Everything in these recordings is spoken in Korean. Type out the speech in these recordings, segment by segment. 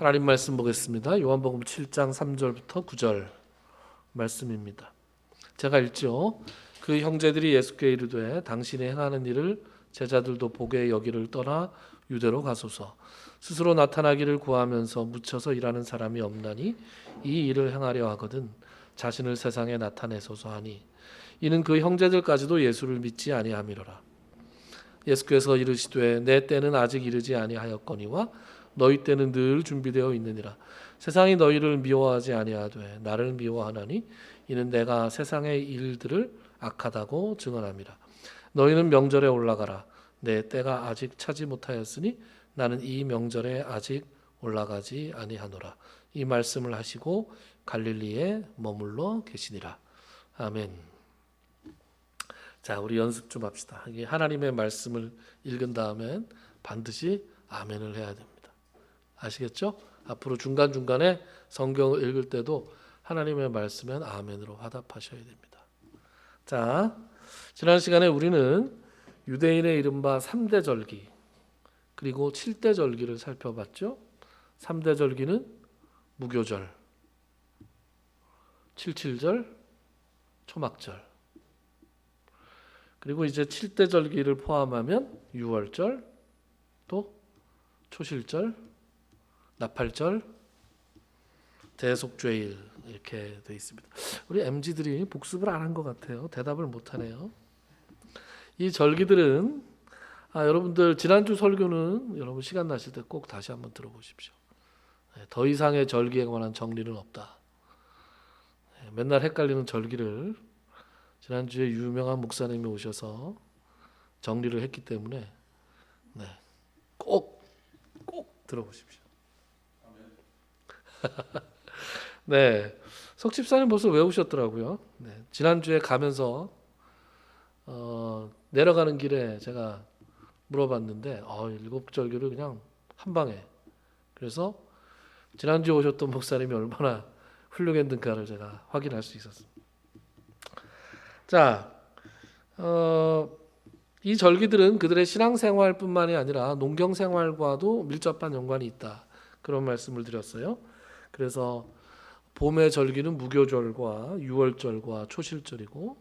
하나님 말씀 보겠습니다. 요한복음 7장 3절부터 9절 말씀입니다. 제가 읽죠. 그 형제들이 예수께 이르되 당신이 행하는 일을 제자들도 보게 여기를 떠나 유대로 가소서. 스스로 나타나기를 구하면서 묻혀서 일하는 사람이 없나니 이 일을 행하려 하거든 자신을 세상에 나타내소서 하니 이는 그 형제들까지도 예수를 믿지 아니함이로라. 예수께서 이르시되 내 때는 아직 이르지 아니하였거니와 너희 때는 늘 준비되어 있느니라. 세상이 너희를 미워하지 아니하되 나를 미워하나니 이는 내가 세상의 일들을 악하다고 증언함이라. 너희는 명절에 올라가라. 내 때가 아직 차지 못하였으니 나는 이 명절에 아직 올라가지 아니하노라. 이 말씀을 하시고 갈릴리에 머물러 계시니라. 아멘. 자, 우리 연습 좀 합시다. 이게 하나님의 말씀을 읽은 다음엔 반드시 아멘을 해야 됩니다. 아시겠죠? 앞으로 중간중간에 성경을 읽을 때도 하나님의 말씀엔 아멘으로 화답하셔야 됩니다. 자, 지난 시간에 우리는 유대인의 이른바 3대 절기 그리고 7대 절기를 살펴봤죠. 3대 절기는 무교절, 77절, 초막절. 그리고 이제 7대 절기를 포함하면 유월절, 또 초실절, 나팔절, 대속죄일 이렇게 돼 있습니다. 우리 MZ들이 복습을 안 한 것 같아요. 대답을 못 하네요. 이 절기들은 여러분들 지난주 설교는 여러분 시간 나실 때 꼭 다시 한번 들어보십시오. 더 이상의 절기에 관한 정리는 없다. 맨날 헷갈리는 절기를 지난주에 유명한 목사님이 오셔서 정리를 했기 때문에 꼭 들어보십시오. 네, 석 집사님 벌써 외우셨더라고요. 지난주에 가면서 내려가는 길에 제가 물어봤는데 7절기를 그냥 한 방에. 그래서 지난주에 오셨던 목사님이 얼마나 훌륭했는가를 제가 확인할 수 있었습니다. 자, 이 절기들은 그들의 신앙생활뿐만이 아니라 농경생활과도 밀접한 연관이 있다. 그런 말씀을 드렸어요. 그래서 봄의 절기는 무교절과 유월절과 초실절이고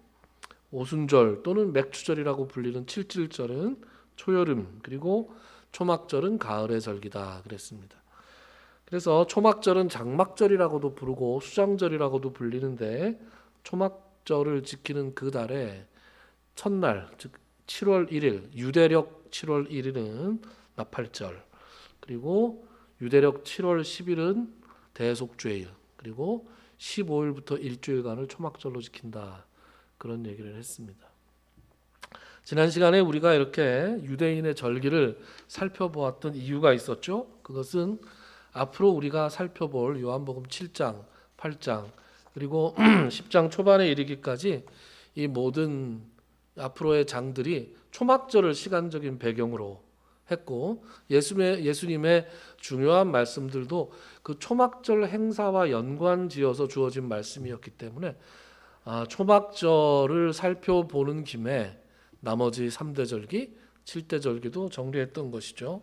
오순절 또는 맥추절이라고 불리는 칠칠절은 초여름 그리고 초막절은 가을의 절기다 그랬습니다. 그래서 초막절은 장막절이라고도 부르고 수장절이라고도 불리는데 초막절을 지키는 그 달에 첫날 즉 7월 1일 유대력 7월 1일은 나팔절 그리고 유대력 7월 10일은 대속죄일 그리고 15일부터 일주일간을 초막절로 지킨다 그런 얘기를 했습니다. 지난 시간에 우리가 이렇게 유대인의 절기를 살펴보았던 이유가 있었죠. 그것은 앞으로 우리가 살펴볼 요한복음 7장, 8장 그리고 10장 초반에 이르기까지 이 모든 앞으로의 장들이 초막절을 시간적인 배경으로 했고 예수님의 중요한 말씀들도 그 초막절 행사와 연관지어서 주어진 말씀이었기 때문에 초막절을 살펴보는 김에 나머지 3대 절기, 7대 절기도 정리했던 것이죠.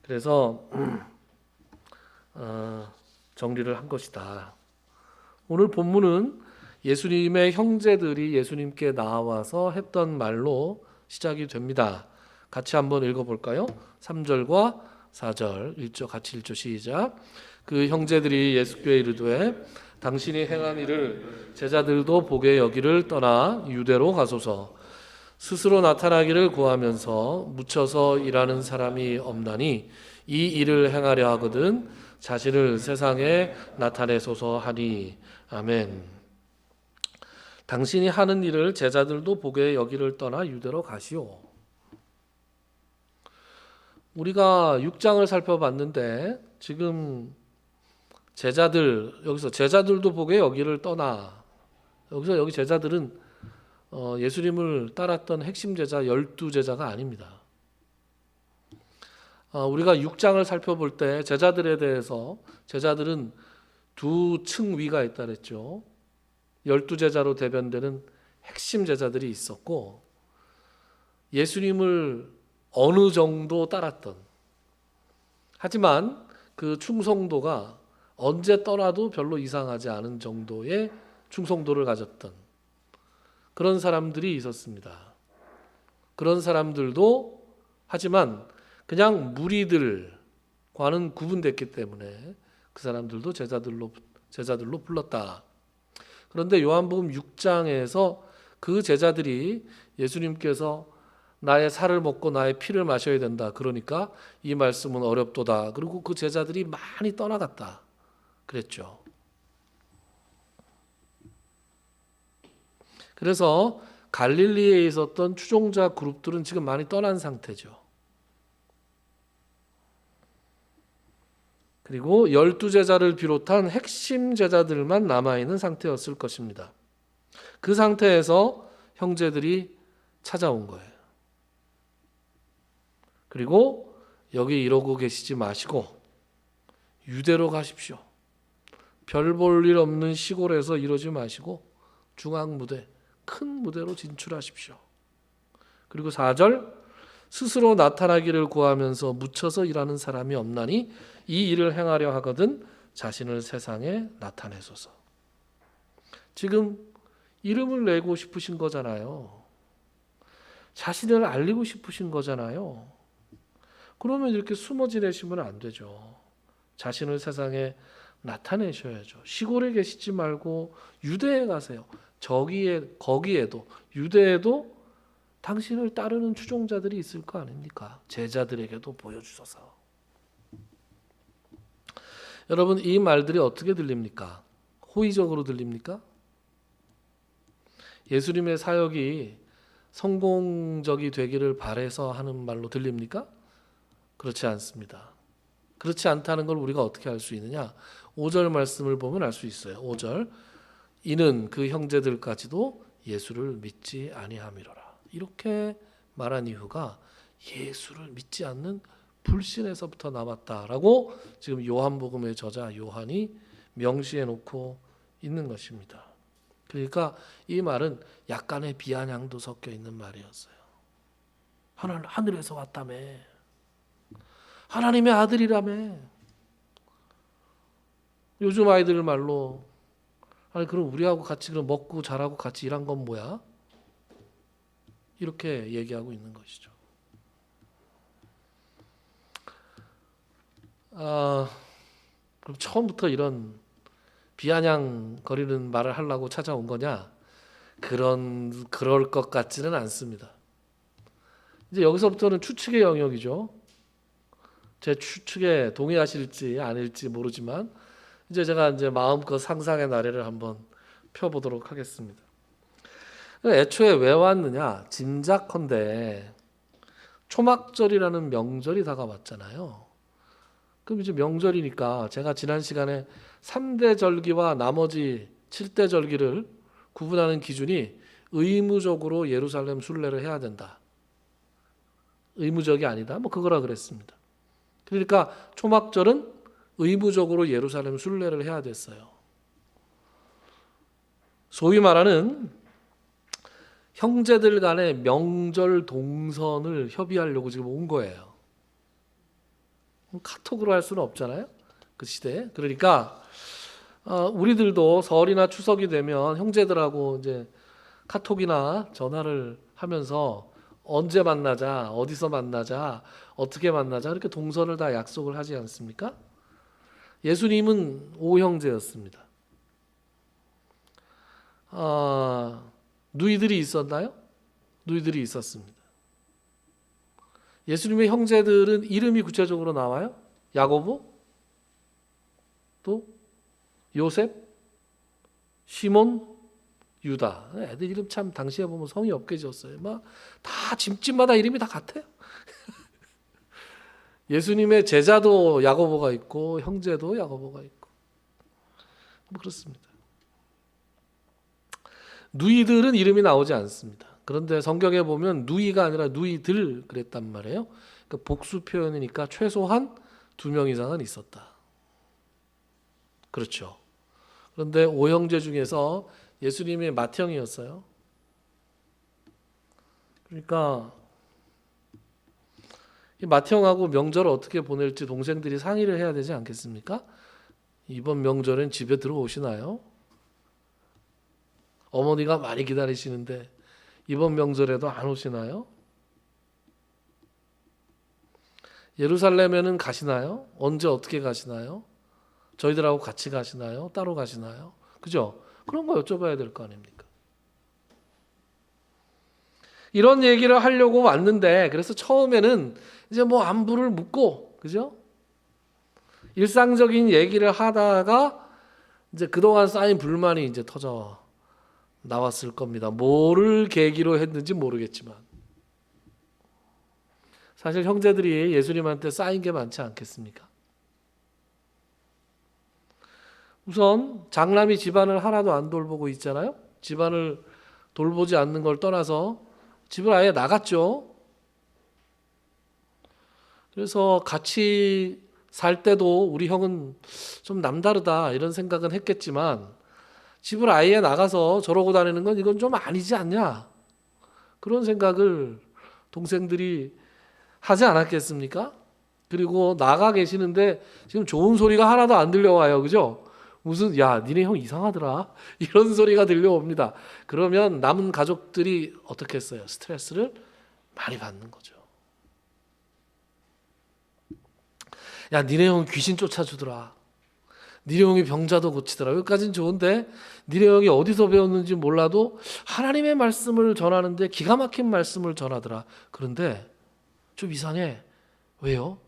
그래서 정리를 한 것이다. 오늘 본문은 예수님의 형제들이 예수님께 나와서 했던 말로 시작이 됩니다. 같이 한번 읽어볼까요? 3절과 4절 1절 같이 읽죠. 시작. 그 형제들이 예수께 이르되 당신이 행한 일을 제자들도 보게 여기를 떠나 유대로 가소서. 스스로 나타나기를 구하면서 묻혀서 일하는 사람이 없나니 이 일을 행하려 하거든 자신을 세상에 나타내소서 하니. 아멘. 당신이 하는 일을 제자들도 보게 여기를 떠나 유대로 가시오. 우리가 6장을 살펴봤는데 지금 여기서 제자들도 보게 여기를 떠나 여기 제자들은 예수님을 따랐던 핵심 제자 12제자가 아닙니다. 우리가 6장을 살펴볼 때 제자들에 대해서 제자들은 두 층 위가 있다 그랬죠. 12제자로 대변되는 핵심 제자들이 있었고 예수님을 어느 정도 따랐던 하지만 그 충성도가 언제 떠나도 별로 이상하지 않은 정도의 충성도를 가졌던 그런 사람들이 있었습니다. 그런 사람들도 하지만 그냥 무리들과는 구분됐기 때문에 그 사람들도 제자들로 불렀다. 그런데 요한복음 6장에서 그 제자들이 예수님께서 나의 살을 먹고 나의 피를 마셔야 된다. 그러니까 이 말씀은 어렵도다. 그리고 그 제자들이 많이 떠나갔다. 그랬죠. 그래서 갈릴리에 있었던 추종자 그룹들은 지금 많이 떠난 상태죠. 그리고 12제자를 비롯한 핵심 제자들만 남아있는 상태였을 것입니다. 그 상태에서 형제들이 찾아온 거예요. 그리고 여기 이러고 계시지 마시고 유대로 가십시오. 별 볼 일 없는 시골에서 이러지 마시고 중앙무대, 큰 무대로 진출하십시오. 그리고 4절 스스로 나타나기를 구하면서 묻혀서 일하는 사람이 없나니 이 일을 행하려 하거든 자신을 세상에 나타내소서. 지금 이름을 내고 싶으신 거잖아요. 자신을 알리고 싶으신 거잖아요. 그러면 이렇게 숨어 지내시면 안 되죠. 자신을 세상에 나타내셔야죠. 시골에 계시지 말고 유대에 가세요. 거기에도 유대에도 당신을 따르는 추종자들이 있을 거 아닙니까? 제자들에게도 보여주소서. 여러분, 이 말들이 어떻게 들립니까? 호의적으로 들립니까? 예수님의 사역이 성공적이 되기를 바라서 하는 말로 들립니까? 그렇지 않습니다. 그렇지 않다는 걸 우리가 어떻게 알 수 있느냐? 5절 말씀을 보면 알 수 있어요. 5절 이는 그 형제들까지도 예수를 믿지 아니함이로라. 이렇게 말한 이유가 예수를 믿지 않는 불신에서부터 남았다라고 지금 요한복음의 저자 요한이 명시해 놓고 있는 것입니다. 그러니까 이 말은 약간의 비아냥도 섞여 있는 말이었어요. 하늘에서 왔다며. 하나님의 아들이라며. 요즘 아이들 말로 아니 그럼 우리하고 같이 그럼 먹고 자라고 같이 일한 건 뭐야? 이렇게 얘기하고 있는 것이죠. 그럼 처음부터 이런 비아냥거리는 말을 하려고 찾아온 거냐? 그럴 것 같지는 않습니다. 이제 여기서부터는 추측의 영역이죠. 제 추측에 동의하실지 아닐지 모르지만 이제 제가 마음껏 상상의 나래를 한번 펴보도록 하겠습니다. 애초에 왜 왔느냐? 짐작컨대 초막절이라는 명절이 다가왔잖아요. 그럼 이제 명절이니까 제가 지난 시간에 3대 절기와 나머지 7대 절기를 구분하는 기준이 의무적으로 예루살렘 순례를 해야 된다. 의무적이 아니다. 뭐 그거라 그랬습니다. 그러니까 초막절은 의무적으로 예루살렘 순례를 해야 됐어요. 소위 말하는 형제들 간의 명절 동선을 협의하려고 지금 온 거예요. 카톡으로 할 수는 없잖아요. 그 시대에. 그러니까 우리들도 설이나 추석이 되면 형제들하고 이제 카톡이나 전화를 하면서 언제 만나자, 어디서 만나자, 어떻게 만나자 이렇게 동선을 다 약속을 하지 않습니까? 예수님은 오형제였습니다. 누이들이 있었나요? 누이들이 있었습니다. 예수님의 형제들은 이름이 구체적으로 나와요? 야고보, 또 요셉, 시몬, 유다. 애들 이름 참 당시에 보면 성이 없게 지었어요. 막 다 집집마다 이름이 다 같아요. 예수님의 제자도 야고보가 있고 형제도 야고보가 있고 뭐 그렇습니다. 누이들은 이름이 나오지 않습니다. 그런데 성경에 보면 누이가 아니라 누이들 그랬단 말이에요. 그러니까 복수 표현이니까 최소한 2명 이상은 있었다. 그렇죠. 그런데 오형제 중에서 예수님의 맏형이었어요. 그러니까 이 맏형하고 명절을 어떻게 보낼지 동생들이 상의를 해야 되지 않겠습니까? 이번 명절엔 집에 들어오시나요? 어머니가 많이 기다리시는데 이번 명절에도 안 오시나요? 예루살렘에는 가시나요? 언제 어떻게 가시나요? 저희들하고 같이 가시나요? 따로 가시나요? 그죠? 그런 거 여쭤봐야 될 거 아닙니까? 이런 얘기를 하려고 왔는데 그래서 처음에는 이제 뭐 안부를 묻고 그죠? 일상적인 얘기를 하다가 이제 그동안 쌓인 불만이 이제 터져 나왔을 겁니다. 뭐를 계기로 했는지 모르겠지만 사실 형제들이 예수님한테 쌓인 게 많지 않겠습니까? 우선 장남이 집안을 하나도 안 돌보고 있잖아요. 집안을 돌보지 않는 걸 떠나서 집을 아예 나갔죠. 그래서 같이 살 때도 우리 형은 좀 남다르다 이런 생각은 했겠지만 집을 아예 나가서 저러고 다니는 건 이건 좀 아니지 않냐 그런 생각을 동생들이 하지 않았겠습니까? 그리고 나가 계시는데 지금 좋은 소리가 하나도 안 들려와요. 그죠? 무슨 야 니네 형 이상하더라 이런 소리가 들려옵니다. 그러면 남은 가족들이 어떻게 했어요? 스트레스를 많이 받는 거죠. 야 니네 형 귀신 쫓아주더라. 니네 형이 병자도 고치더라. 여기까지는 좋은데 니네 형이 어디서 배웠는지 몰라도 하나님의 말씀을 전하는데 기가 막힌 말씀을 전하더라. 그런데 좀 이상해. 왜요?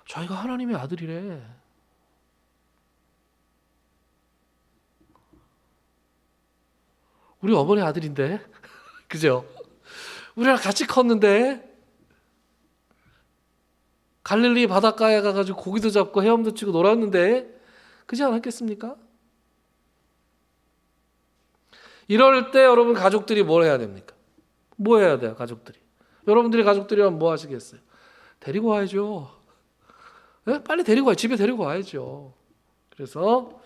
자기가 하나님의 아들이래. 우리 어머니 아들인데 그죠? 우리랑 같이 컸는데 갈릴리 바닷가에 가가지고 고기도 잡고 헤엄도 치고 놀았는데 그렇지 않았겠습니까? 이럴 때 여러분 가족들이 뭘 해야 됩니까? 뭐 해야 돼요 가족들이? 여러분들이 가족들이면 뭐 하시겠어요? 데리고 와야죠. 네? 빨리 데리고 와요. 집에 데리고 와야죠. 그래서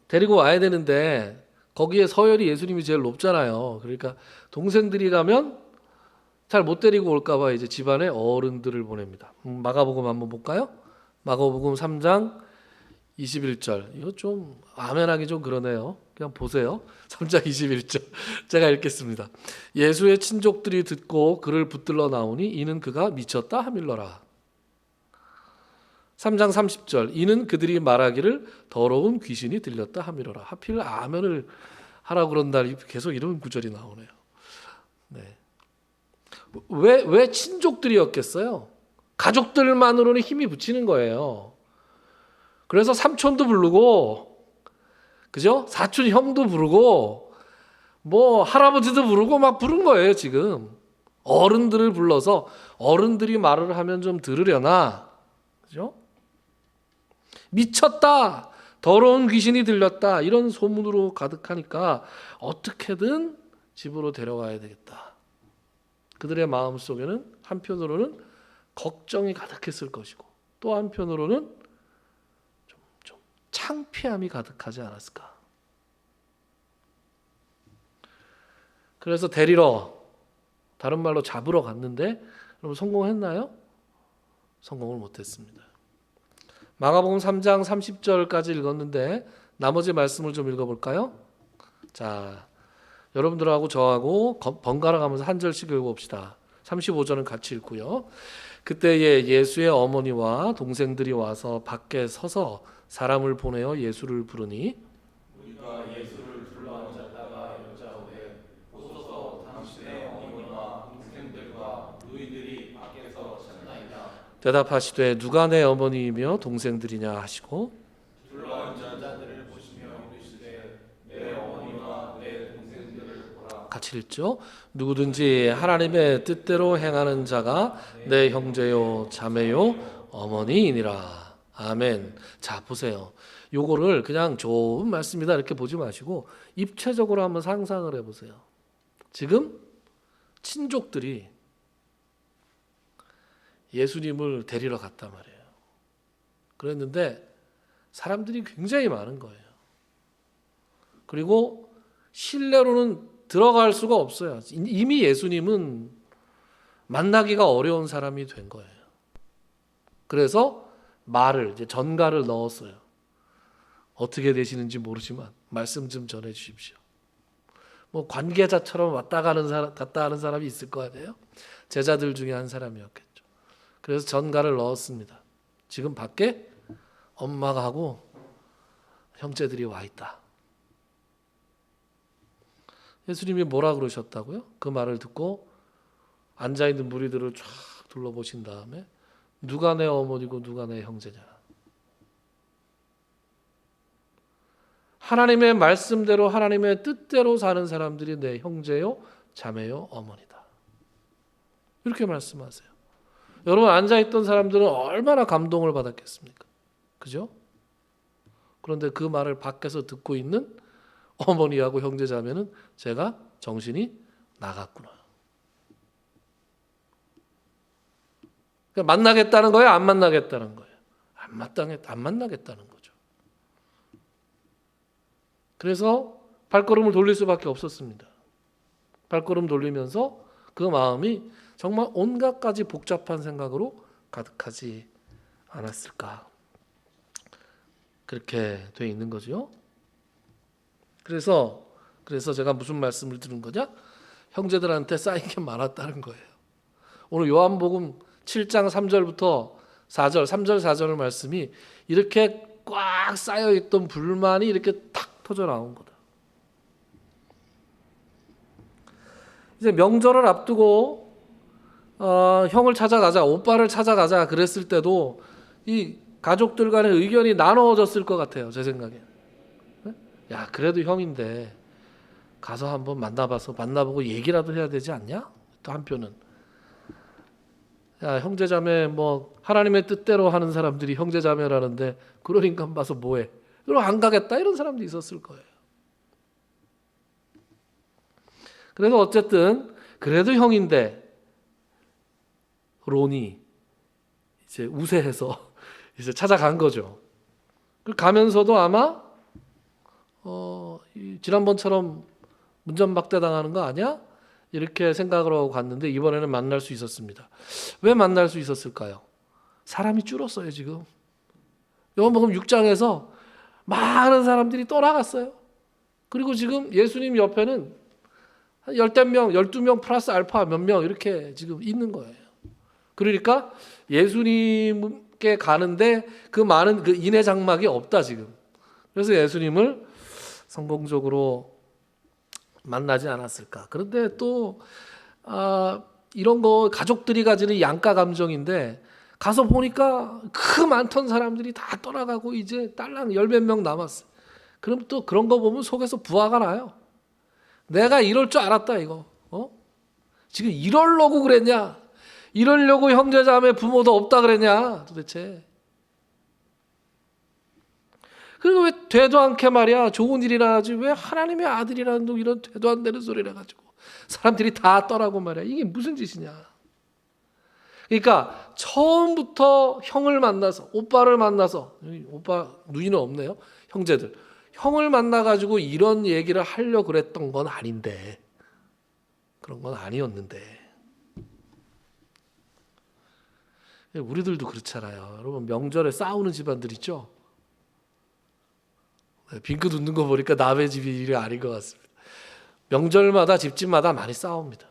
데리고 와야 되는데 거기에 서열이 예수님이 제일 높잖아요. 그러니까 동생들이 가면 잘 못 데리고 올까 봐 이제 집안에 어른들을 보냅니다. 마가복음 한번 볼까요? 마가복음 3장 21절. 이거 좀 아멘하기 좀 그러네요. 그냥 보세요. 3장 21절. 제가 읽겠습니다. 예수의 친족들이 듣고 그를 붙들러 나오니 이는 그가 미쳤다 하밀러라. 3장 30절. 이는 그들이 말하기를 더러운 귀신이 들렸다 하밀어라. 하필 아멘을 하라고 그런다. 계속 이런 구절이 나오네요. 네. 왜 친족들이었겠어요? 가족들만으로는 힘이 붙이는 거예요. 그래서 삼촌도 부르고, 그죠? 사촌 형도 부르고, 뭐 할아버지도 부르고 막 부른 거예요 지금. 어른들을 불러서 어른들이 말을 하면 좀 들으려나, 그죠? 미쳤다, 더러운 귀신이 들렸다 이런 소문으로 가득하니까 어떻게든 집으로 데려가야 되겠다. 그들의 마음 속에는 한편으로는 걱정이 가득했을 것이고 또 한편으로는 좀 창피함이 가득하지 않았을까. 그래서 데리러, 다른 말로 잡으러 갔는데 여러분 성공했나요? 성공을 못했습니다. 마가복음 3장 30절까지 읽었는데 나머지 말씀을 좀 읽어볼까요? 자, 여러분들하고 저하고 번갈아 가면서 한 절씩 읽어봅시다. 35절은 같이 읽고요. 그때에 예수의 어머니와 동생들이 와서 밖에 서서 사람을 보내어 예수를 부르니 우리가 예수를 불러앉았다가 여짜오되 보소서 당신의 어머니와 동생들과 너희들이 밖에서 찾나이다. 대답하시되 누가 내 어머니이며 동생들이냐 하시고 불러앉은 자들을 보시며 이르시되 내 어머니와 내 동생들을 보라. 같이 읽죠. 누구든지 하나님의 뜻대로 행하는 자가 내 형제요 자매요 어머니이니라. 아멘. 자 보세요. 요거를 그냥 좋은 말씀이다 이렇게 보지 마시고 입체적으로 한번 상상을 해보세요. 지금 친족들이 예수님을 데리러 갔단 말이에요. 그랬는데 사람들이 굉장히 많은 거예요. 그리고 실내로는 들어갈 수가 없어요. 이미 예수님은 만나기가 어려운 사람이 된 거예요. 그래서 말을 이제 전가를 넣었어요. 어떻게 되시는지 모르지만 말씀 좀 전해 주십시오. 뭐 관계자처럼 왔다 가는 사람, 갔다 하는 사람이 있을 거 아니에요? 제자들 중에 한 사람이었겠죠. 그래서 전가를 넣었습니다. 지금 밖에 엄마가 하고 형제들이 와 있다. 예수님이 뭐라 그러셨다고요? 그 말을 듣고 앉아있는 무리들을 쫙 둘러보신 다음에 누가 내 어머니고 누가 내 형제냐. 하나님의 말씀대로 하나님의 뜻대로 사는 사람들이 내 형제요 자매요 어머니다. 이렇게 말씀하세요. 여러분 앉아있던 사람들은 얼마나 감동을 받았겠습니까? 그죠? 그런데 그 말을 밖에서 듣고 있는 어머니하고 형제 자매는 제가 정신이 나갔구나. 그러니까 만나겠다는 거예요? 안 만나겠다는 거예요? 안 만나겠다는 거죠. 그래서 발걸음을 돌릴 수밖에 없었습니다. 발걸음 돌리면서 그 마음이 정말 온갖 가지 복잡한 생각으로 가득하지 않았을까. 그렇게 돼 있는 거죠. 그래서 제가 무슨 말씀을 드린 거냐? 형제들한테 쌓인 게 많았다는 거예요. 오늘 요한복음 7장 3절부터 4절, 3절 4절 말씀이 이렇게 꽉 쌓여 있던 불만이 이렇게 탁 터져 나온 거다. 이제 명절을 앞두고 형을 찾아가자, 오빠를 찾아가자 그랬을 때도 이 가족들 간의 의견이 나눠졌을 것 같아요. 제 생각에. 야, 그래도 형인데 가서 한번 만나보고 얘기라도 해야 되지 않냐? 또 한편은 야, 형제자매 뭐 하나님의 뜻대로 하는 사람들이 형제자매라는데 그런 인간 봐서 뭐해? 그럼 안 가겠다 이런 사람도 있었을 거예요. 그래서 어쨌든 그래도 형인데 론이 이제 우세해서 이제 찾아간 거죠. 가면서도 아마 지난번처럼 문전박대 당하는 거 아니야? 이렇게 생각을 하고 갔는데 이번에는 만날 수 있었습니다. 왜 만날 수 있었을까요? 사람이 줄었어요. 지금 요한복음 6장에서 많은 사람들이 떠나갔어요. 그리고 지금 예수님 옆에는 한 10명, 12명 플러스 알파 몇 명 이렇게 지금 있는 거예요. 그러니까 예수님께 가는데 그 많은 그 인해 장막이 없다 지금. 그래서 예수님을 성공적으로 만나지 않았을까. 그런데 또 이런 거 가족들이 가지는 양가 감정인데 가서 보니까 그 많던 사람들이 다 떠나가고 이제 딸랑 열 몇 명 남았어요. 그럼 또 그런 거 보면 속에서 부화가 나요. 내가 이럴 줄 알았다 이거. 지금 이러려고 그랬냐? 이러려고 형제자매 부모도 없다 그랬냐? 도대체. 그리고 왜 되도 않게 말이야 좋은 일이나 하지 왜 하나님의 아들이라는 둥 이런 되도 안 되는 소리를 해가지고 사람들이 다 떠나고 말이야. 이게 무슨 짓이냐. 그러니까 처음부터 형을 만나서 오빠를 만나서 오빠 누이는 없네요. 형제들. 형을 만나가지고 이런 얘기를 하려고 그랬던 건 아닌데 그런 건 아니었는데 우리들도 그렇잖아요. 여러분 명절에 싸우는 집안들 있죠. 빙긋 웃는 거 보니까 남의 집이 일이 아닌 것 같습니다. 명절마다 집집마다 많이 싸웁니다.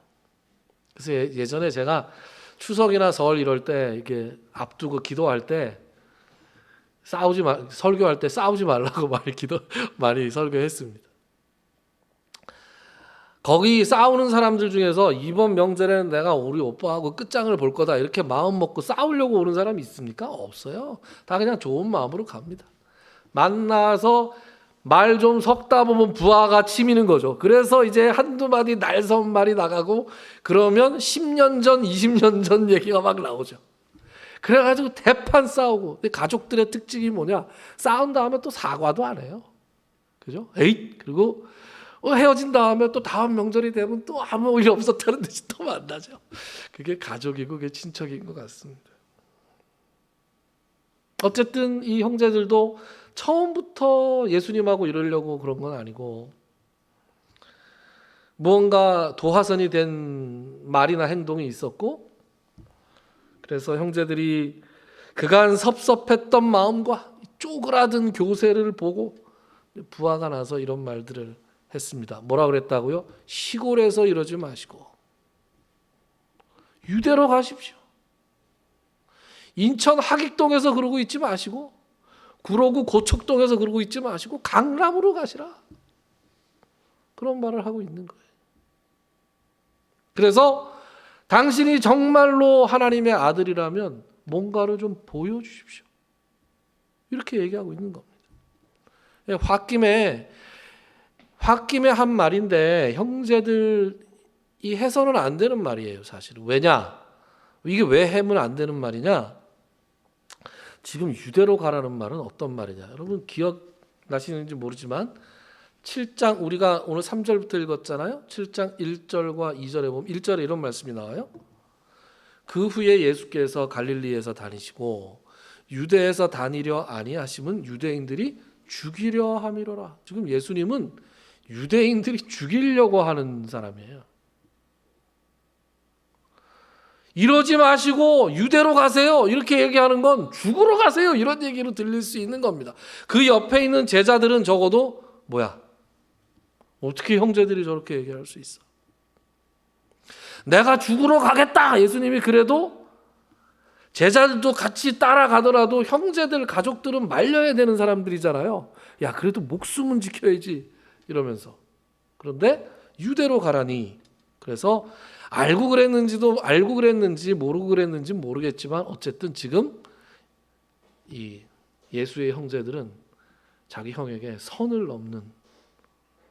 그래서 예전에 제가 추석이나 설 이럴 때 이렇게 앞두고 기도할 때 설교할 때 싸우지 말라고 많이 설교했습니다. 거기 싸우는 사람들 중에서 이번 명절에는 내가 우리 오빠하고 끝장을 볼 거다 이렇게 마음 먹고 싸우려고 오는 사람이 있습니까? 없어요. 다 그냥 좋은 마음으로 갑니다. 만나서 말 좀 섞다 보면 부하가 치미는 거죠. 그래서 이제 한두 마디 날선 말이 나가고 그러면 10년 전, 20년 전 얘기가 막 나오죠. 그래가지고 대판 싸우고. 근데 가족들의 특징이 뭐냐? 싸운 다음에 또 사과도 안 해요. 그죠? 에잇! 그리고 헤어진 다음에 또 다음 명절이 되면 또 아무 일 없었다는 듯이 또 만나죠. 그게 가족이고 그게 친척인 것 같습니다. 어쨌든 이 형제들도 처음부터 예수님하고 이러려고 그런 건 아니고 무언가 도화선이 된 말이나 행동이 있었고, 그래서 형제들이 그간 섭섭했던 마음과 쪼그라든 교세를 보고 부하가 나서 이런 말들을 했습니다. 뭐라 그랬다고요? 시골에서 이러지 마시고 유대로 가십시오. 인천 하객동에서 그러고 있지 마시고 구로구 고척동에서 그러고 있지 마시고 강남으로 가시라. 그런 말을 하고 있는 거예요. 그래서 당신이 정말로 하나님의 아들이라면 뭔가를 좀 보여주십시오. 이렇게 얘기하고 있는 겁니다. 홧김에 한 말인데 형제들이 해서는 안 되는 말이에요. 사실은. 왜냐? 이게 왜 해면 안 되는 말이냐? 지금 유대로 가라는 말은 어떤 말이냐? 여러분 기억나시는지 모르지만 7장 우리가 오늘 3절부터 읽었잖아요. 7장 1절과 2절에 보면 1절에 이런 말씀이 나와요. 그 후에 예수께서 갈릴리에서 다니시고 유대에서 다니려 아니하심은 유대인들이 죽이려 함이로라. 지금 예수님은 유대인들이 죽이려고 하는 사람이에요. 이러지 마시고 유대로 가세요. 이렇게 얘기하는 건 죽으러 가세요. 이런 얘기로 들릴 수 있는 겁니다. 그 옆에 있는 제자들은 적어도 뭐야? 어떻게 형제들이 저렇게 얘기할 수 있어? 내가 죽으러 가겠다. 예수님이 그래도 제자들도 같이 따라가더라도 형제들 가족들은 말려야 되는 사람들이잖아요. 야 그래도 목숨은 지켜야지 이러면서. 그런데 유대로 가라니. 그래서 알고 그랬는지 모르고 그랬는지 모르겠지만 어쨌든 지금 이 예수의 형제들은 자기 형에게 선을 넘는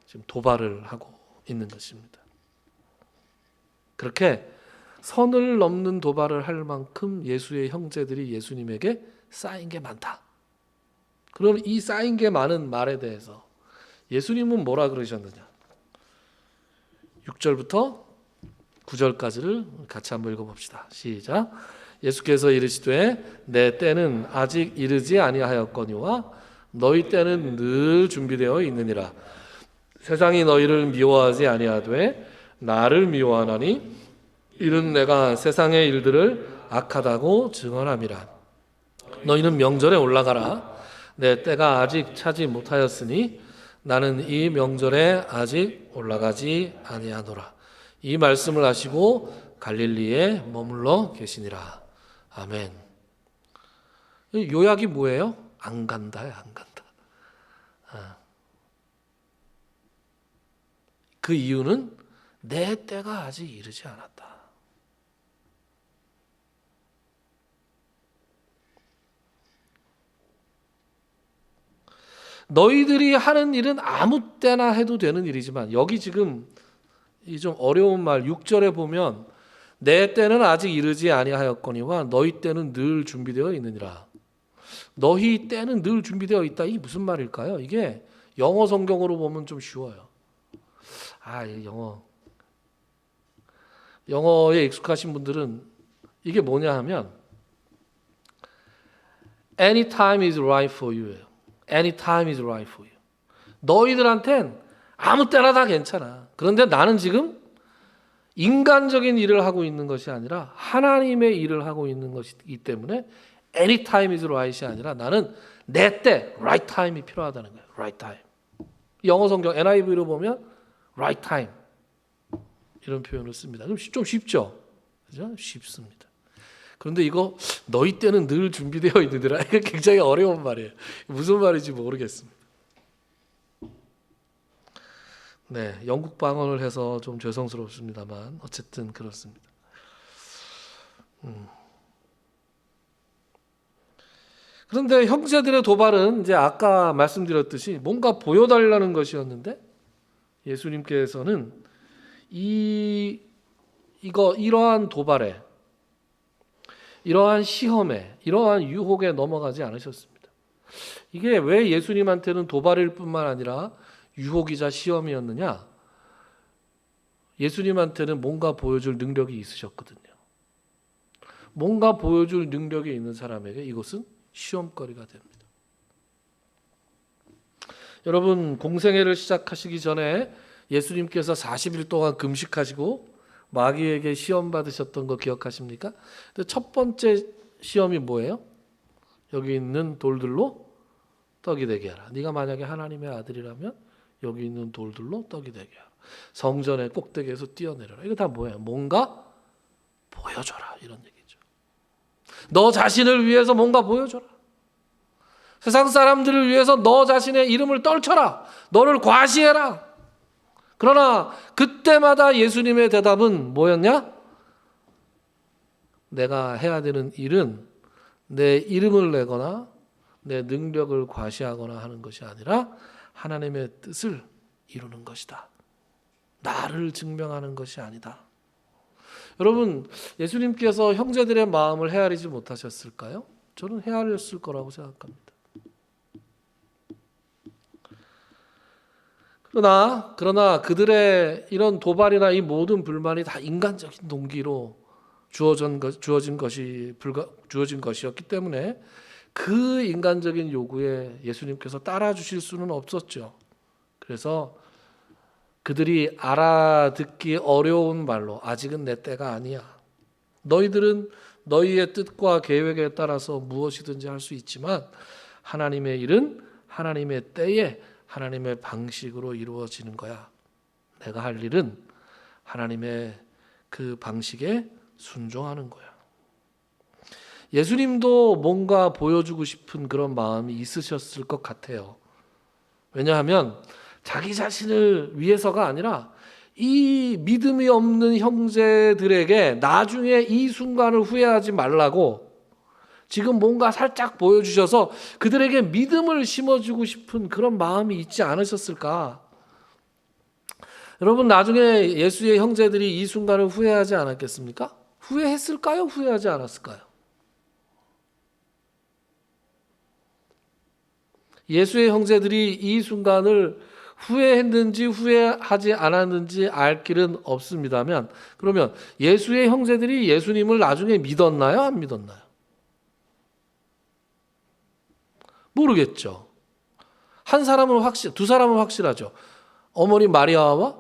지금 도발을 하고 있는 것입니다. 그렇게 선을 넘는 도발을 할 만큼 예수의 형제들이 예수님에게 쌓인 게 많다. 그럼 이 쌓인 게 많은 말에 대해서 예수님은 뭐라 그러셨느냐? 6절부터 9절까지를 같이 한번 읽어봅시다. 시작. 예수께서 이르시되 내 때는 아직 이르지 아니하였거니와 너희 때는 늘 준비되어 있느니라. 세상이 너희를 미워하지 아니하되 나를 미워하나니 이는 내가 세상의 일들을 악하다고 증언함이라. 너희는 명절에 올라가라. 내 때가 아직 차지 못하였으니 나는 이 명절에 아직 올라가지 아니하노라. 이 말씀을 하시고 갈릴리에 머물러 계시니라. 아멘. 요약이 뭐예요? 안 간다야, 안 간다. 그 이유는 내 때가 아직 이르지 않았다. 너희들이 하는 일은 아무 때나 해도 되는 일이지만 여기 지금 이 좀 어려운 말 6절에 보면 내 때는 아직 이르지 아니하였거니와 너희 때는 늘 준비되어 있느니라. 너희 때는 늘 준비되어 있다. 이게 무슨 말일까요? 이게 영어 성경으로 보면 좀 쉬워요. 영어에 익숙하신 분들은 이게 뭐냐 하면 anytime is right for you예요. anytime is right for you. 너희들한텐 아무 때나 다 괜찮아. 그런데 나는 지금 인간적인 일을 하고 있는 것이 아니라 하나님의 일을 하고 있는 것이기 때문에 anytime is right이 아니라 나는 내 때 right time이 필요하다는 거예요. right time. 영어 성경 NIV로 보면 right time 이런 표현을 씁니다. 그럼 좀 쉽죠? 그죠? 쉽습니다. 그런데 이거 너희 때는 늘 준비되어 있느니라. 이거 굉장히 어려운 말이에요. 무슨 말인지 모르겠습니다. 네, 영국 방언을 해서 좀 죄송스럽습니다만 어쨌든 그렇습니다. 그런데 형제들의 도발은 이제 아까 말씀드렸듯이 뭔가 보여달라는 것이었는데 예수님께서는 이러한 도발에, 이러한 시험에, 이러한 유혹에 넘어가지 않으셨습니다. 이게 왜 예수님한테는 도발일 뿐만 아니라 유혹이자 시험이었느냐? 예수님한테는 뭔가 보여줄 능력이 있으셨거든요. 뭔가 보여줄 능력이 있는 사람에게 이것은 시험거리가 됩니다. 여러분 공생애를 시작하시기 전에 예수님께서 40일 동안 금식하시고 마귀에게 시험 받으셨던 거 기억하십니까? 근데 첫 번째 시험이 뭐예요? 여기 있는 돌들로 떡이 되게 하라. 네가 만약에 하나님의 아들이라면 여기 있는 돌들로 떡이 되게 하라. 성전의 꼭대기에서 뛰어내려라. 이거 다 뭐예요? 뭔가 보여줘라, 이런 얘기죠. 너 자신을 위해서 뭔가 보여줘라. 세상 사람들을 위해서 너 자신의 이름을 떨쳐라. 너를 과시해라. 그러나 그때마다 예수님의 대답은 뭐였냐? 내가 해야 되는 일은 내 이름을 내거나 내 능력을 과시하거나 하는 것이 아니라 하나님의 뜻을 이루는 것이다. 나를 증명하는 것이 아니다. 여러분, 예수님께서 형제들의 마음을 헤아리지 못하셨을까요? 저는 헤아렸을 거라고 생각합니다. 그러나 그들의 이런 도발이나 이 모든 불만이 다 인간적인 동기로 주어진 것이었기 때문에 그 인간적인 요구에 예수님께서 따라주실 수는 없었죠. 그래서 그들이 알아듣기 어려운 말로 아직은 내 때가 아니야. 너희들은 너희의 뜻과 계획에 따라서 무엇이든지 할 수 있지만 하나님의 일은 하나님의 때에 하나님의 방식으로 이루어지는 거야. 내가 할 일은 하나님의 그 방식에 순종하는 거야. 예수님도 뭔가 보여주고 싶은 그런 마음이 있으셨을 것 같아요. 왜냐하면 자기 자신을 위해서가 아니라 이 믿음이 없는 형제들에게 나중에 이 순간을 후회하지 말라고 지금 뭔가 살짝 보여주셔서 그들에게 믿음을 심어주고 싶은 그런 마음이 있지 않으셨을까? 여러분, 나중에 예수의 형제들이 이 순간을 후회하지 않았겠습니까? 후회했을까요? 후회하지 않았을까요? 예수의 형제들이 이 순간을 후회했는지 후회하지 않았는지 알 길은 없습니다만, 그러면 예수의 형제들이 예수님을 나중에 믿었나요? 안 믿었나요? 모르겠죠. 두 사람은 확실하죠. 어머니 마리아와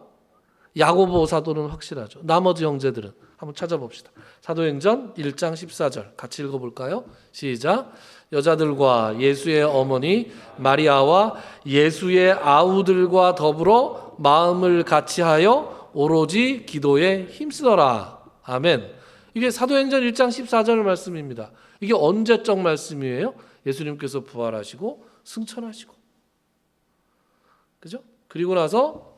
야고보 사도는 확실하죠. 나머지 형제들은 한번 찾아봅시다. 사도행전 1장 14절 같이 읽어볼까요? 시작. 여자들과 예수의 어머니 마리아와 예수의 아우들과 더불어 마음을 같이하여 오로지 기도에 힘쓰더라. 아멘. 이게 사도행전 1장 14절 말씀입니다. 이게 언제적 말씀이에요? 예수님께서 부활하시고 승천하시고, 그죠? 그리고 나서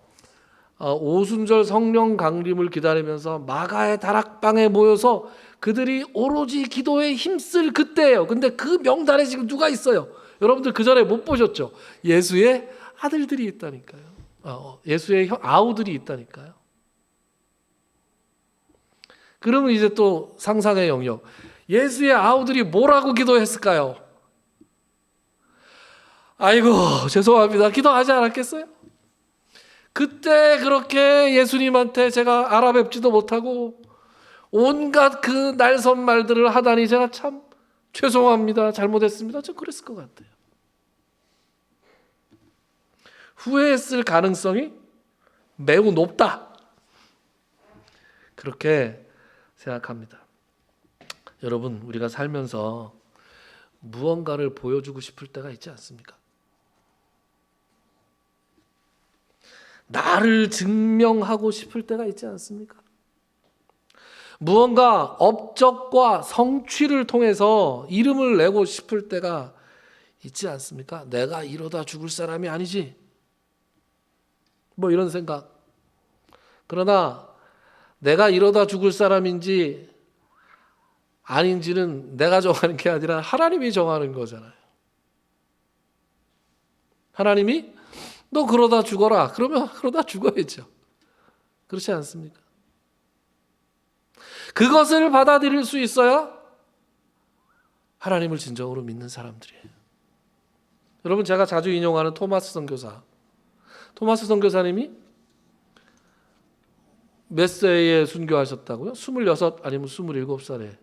오순절 성령 강림을 기다리면서 마가의 다락방에 모여서 그들이 오로지 기도에 힘쓸 그때예요. 근데 그 명단에 지금 누가 있어요? 여러분들 그 전에 못 보셨죠? 예수의 아들들이 있다니까요. 예수의 아우들이 있다니까요. 그러면 이제 또 상상의 영역. 예수의 아우들이 뭐라고 기도했을까요? 아이고, 죄송합니다. 기도하지 않았겠어요? 그때 그렇게 예수님한테 제가 알아뵙지도 못하고 온갖 그 날선 말들을 하다니 제가 참 죄송합니다. 잘못했습니다. 좀 그랬을 것 같아요. 후회했을 가능성이 매우 높다. 그렇게 생각합니다. 여러분, 우리가 살면서 무언가를 보여주고 싶을 때가 있지 않습니까? 나를 증명하고 싶을 때가 있지 않습니까? 무언가 업적과 성취를 통해서 이름을 내고 싶을 때가 있지 않습니까? 내가 이러다 죽을 사람이 아니지. 뭐 이런 생각. 그러나 내가 이러다 죽을 사람인지 아닌지는 내가 정하는 게 아니라 하나님이 정하는 거잖아요. 하나님이 너 그러다 죽어라. 그러면 그러다 죽어야죠. 그렇지 않습니까? 그것을 받아들일 수 있어야 하나님을 진정으로 믿는 사람들이에요. 여러분, 제가 자주 인용하는 토마스 선교사. 토마스 선교사님이 몇 세에 순교하셨다고요? 26 아니면 27살에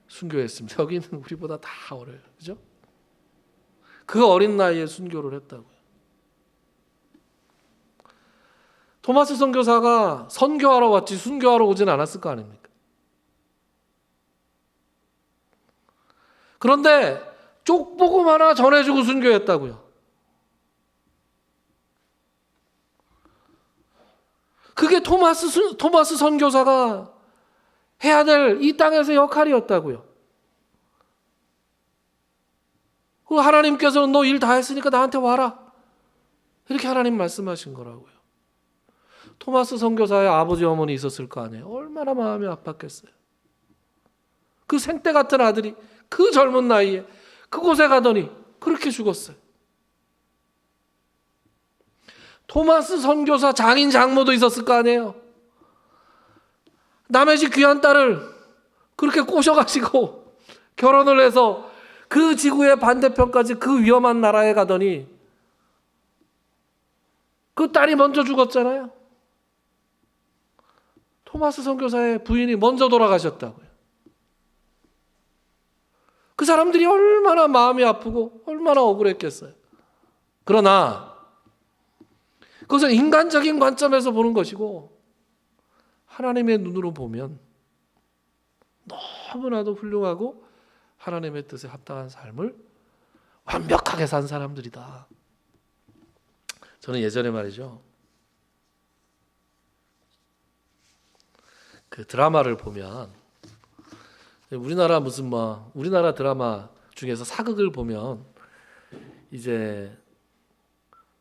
순교했습니다. 여기는 우리보다 다 어려요. 그죠? 그 어린 나이에 순교를 했다고요. 토마스 선교사가 선교하러 왔지 순교하러 오진 않았을 거 아닙니까? 그런데 쪽복음 하나 전해주고 순교했다고요. 그게 토마스 선교사가 해야 될 이 땅에서 역할이었다고요. 그 하나님께서는 너 일 다 했으니까 나한테 와라. 이렇게 하나님 말씀하신 거라고요. 토마스 선교사의 아버지 어머니 있었을 거 아니에요. 얼마나 마음이 아팠겠어요. 그 생때 같은 아들이 그 젊은 나이에 그곳에 가더니 그렇게 죽었어요. 토마스 선교사 장인 장모도 있었을 거 아니에요. 남의 집 귀한 딸을 그렇게 꼬셔가지고 결혼을 해서 그 지구의 반대편까지 그 위험한 나라에 가더니 그 딸이 먼저 죽었잖아요. 토마스 선교사의 부인이 먼저 돌아가셨다고요. 그 사람들이 얼마나 마음이 아프고 얼마나 억울했겠어요. 그러나 그것은 인간적인 관점에서 보는 것이고 하나님의 눈으로 보면 너무나도 훌륭하고 하나님의 뜻에 합당한 삶을 완벽하게 산 사람들이다. 저는 예전에 말이죠, 그 드라마를 보면 우리나라 우리나라 드라마 중에서 사극을 보면 이제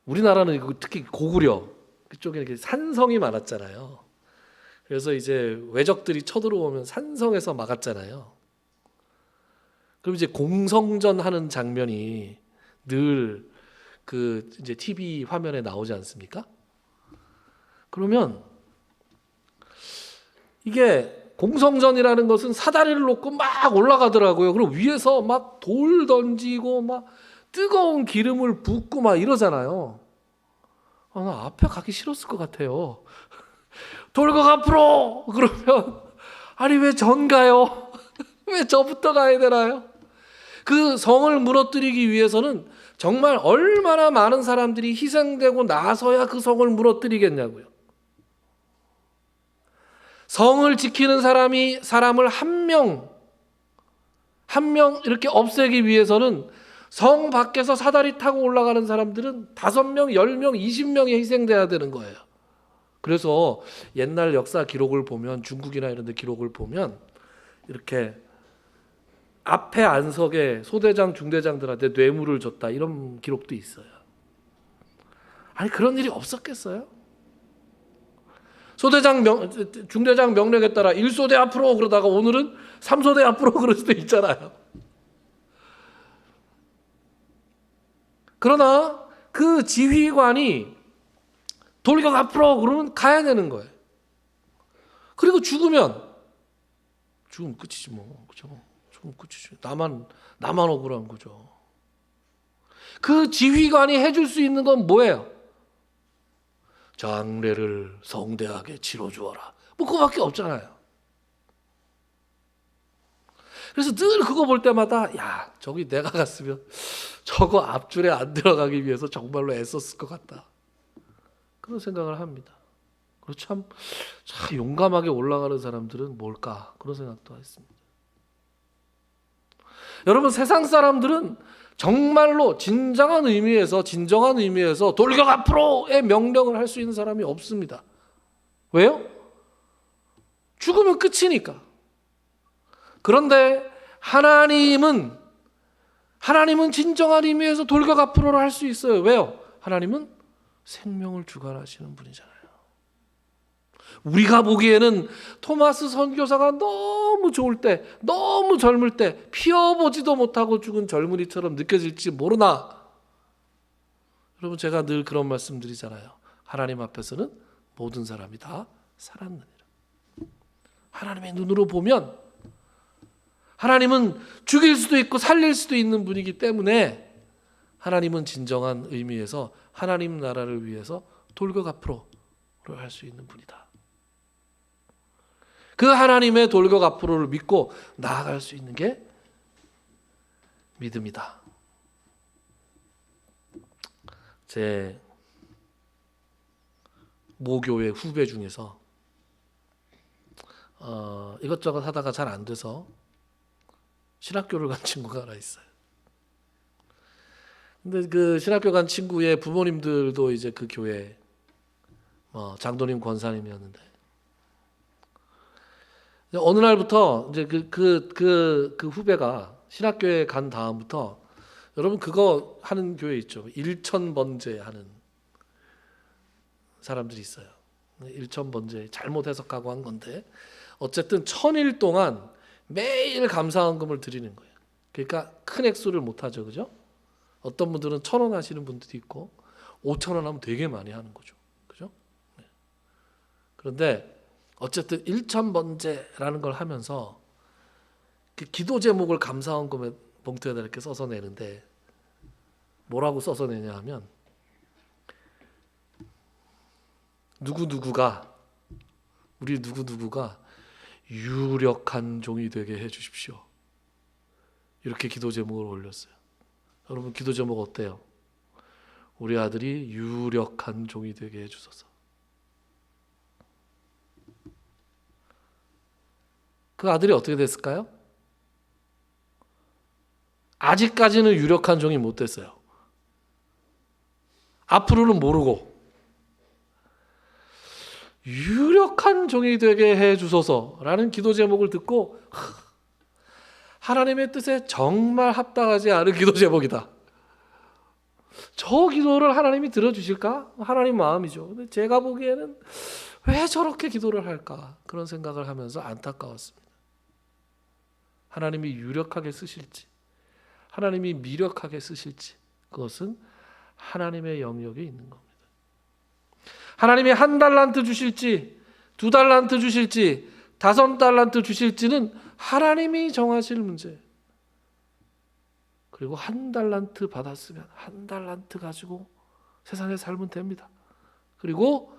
우리나라는 특히 고구려 그쪽에 이렇게 산성이 많았잖아요. 그래서 이제 외적들이 쳐들어오면 산성에서 막았잖아요. 그럼 이제 공성전 하는 장면이 늘 그 이제 TV 화면에 나오지 않습니까? 그러면 이게 공성전이라는 것은 사다리를 놓고 막 올라가더라고요. 그리고 위에서 막 돌 던지고 막 뜨거운 기름을 붓고 막 이러잖아요. 나 앞에 가기 싫었을 것 같아요. 돌고 앞으로 그러면 아니 왜 전 가요? 왜 저부터 가야 되나요? 그 성을 무너뜨리기 위해서는 정말 얼마나 많은 사람들이 희생되고 나서야 그 성을 무너뜨리겠냐고요. 성을 지키는 사람을 한 명 이렇게 없애기 위해서는 성 밖에서 사다리 타고 올라가는 사람들은 5명, 10명, 20명이 희생돼야 되는 거예요. 그래서 옛날 역사 기록을 보면 중국이나 이런 데 기록을 보면 이렇게 앞에 안석에 소대장, 중대장들한테 뇌물을 줬다 이런 기록도 있어요. 아니 그런 일이 없었겠어요? 중대장 명령에 따라 1소대 앞으로 그러다가 오늘은 3소대 앞으로 그럴 수도 있잖아요. 그러나 그 지휘관이 돌격 앞으로 그러면 가야 되는 거예요. 그리고 죽으면 끝이지 뭐. 그렇죠? 죽으면 끝이지. 나만 억울한 거죠. 그 지휘관이 해줄 수 있는 건 뭐예요? 장례를 성대하게 치러주어라. 뭐 그거밖에 없잖아요. 그래서 늘 그거 볼 때마다 야 저기 내가 갔으면 저거 앞줄에 안 들어가기 위해서 정말로 애썼을 것 같다. 그런 생각을 합니다. 그리고 참 용감하게 올라가는 사람들은 뭘까? 그런 생각도 했습니다. 여러분 세상 사람들은 정말로 진정한 의미에서 돌격 앞으로의 명령을 할 수 있는 사람이 없습니다. 왜요? 죽으면 끝이니까. 그런데 하나님은 진정한 의미에서 돌격 앞으로를 할 수 있어요. 왜요? 하나님은 생명을 주관하시는 분이잖아요. 우리가 보기에는 토마스 선교사가 너무 좋을 때, 너무 젊을 때 피어보지도 못하고 죽은 젊은이처럼 느껴질지 모르나 여러분 제가 늘 그런 말씀 드리잖아요. 하나님 앞에서는 모든 사람이 다 살았느니라. 하나님의 눈으로 보면 하나님은 죽일 수도 있고 살릴 수도 있는 분이기 때문에 하나님은 진정한 의미에서 하나님 나라를 위해서 돌격 앞으로를 할 수 있는 분이다. 그 하나님의 돌격 앞으로를 믿고 나아갈 수 있는 게 믿음이다. 제 모교회 후배 중에서 이것저것 하다가 잘 안 돼서 신학교를 간 친구가 하나 있어요. 근데 그 신학교 간 친구의 부모님들도 이제 그 교회 장로님 권사님이었는데 어느 날부터 이제 그 후배가 신학교에 간 다음부터 여러분 그거 하는 교회 있죠. 일천번제 하는 사람들이 있어요. 일천번제 잘못 해석하고 한 건데 어쨌든 1000일 동안 매일 감사헌금을 드리는 거예요. 그러니까 큰 액수를 못 하죠, 그죠? 어떤 분들은 1000원 하시는 분들도 있고 5000원 하면 되게 많이 하는 거죠, 그죠? 네. 그런데 어쨌든 일천번제라는 걸 하면서 그 기도 제목을 감사헌금에 봉투에다 이렇게 써서 내는데 뭐라고 써서 내냐 하면 우리 누구누구가 유력한 종이 되게 해주십시오. 이렇게 기도 제목을 올렸어요. 여러분 기도 제목 어때요? 우리 아들이 유력한 종이 되게 해주소서. 그 아들이 어떻게 됐을까요? 아직까지는 유력한 종이 못 됐어요. 앞으로는 모르고 유력한 종이 되게 해주소서라는 기도 제목을 듣고 하나님의 뜻에 정말 합당하지 않은 기도 제목이다. 저 기도를 하나님이 들어주실까? 하나님 마음이죠. 근데 제가 보기에는 왜 저렇게 기도를 할까? 그런 생각을 하면서 안타까웠습니다. 하나님이 유력하게 쓰실지 하나님이 미력하게 쓰실지 그것은 하나님의 영역에 있는 겁니다. 하나님이 1달란트 주실지 2달란트 주실지 5달란트 주실지는 하나님이 정하실 문제. 그리고 1달란트 받았으면 1달란트 가지고 세상에 살면 됩니다. 그리고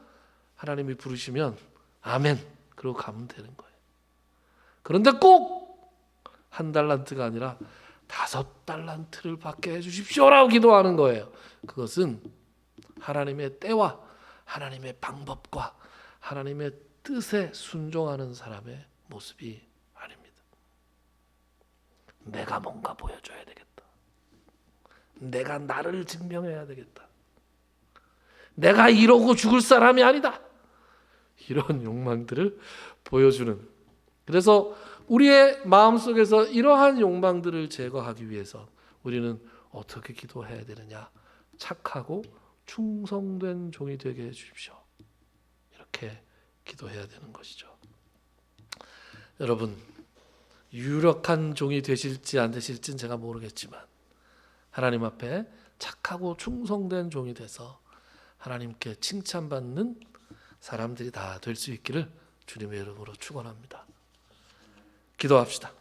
하나님이 부르시면 아멘 그러고 가면 되는 거예요. 그런데 꼭 1달란트가 아니라 5달란트를 받게 해주십시오라고 기도하는 거예요. 그것은 하나님의 때와 하나님의 방법과 하나님의 뜻에 순종하는 사람의 모습이 아닙니다. 내가 뭔가 보여줘야 되겠다. 내가 나를 증명해야 되겠다. 내가 이러고 죽을 사람이 아니다. 이런 욕망들을 보여주는. 그래서 우리의 마음속에서 이러한 욕망들을 제거하기 위해서 우리는 어떻게 기도해야 되느냐? 착하고 충성된 종이 되게 해주십시오. 이렇게 기도해야 되는 것이죠. 여러분 유력한 종이 되실지 안 되실지는 제가 모르겠지만 하나님 앞에 착하고 충성된 종이 돼서 하나님께 칭찬받는 사람들이 다 될 수 있기를 주님의 이름으로 축원합니다. 기도합시다.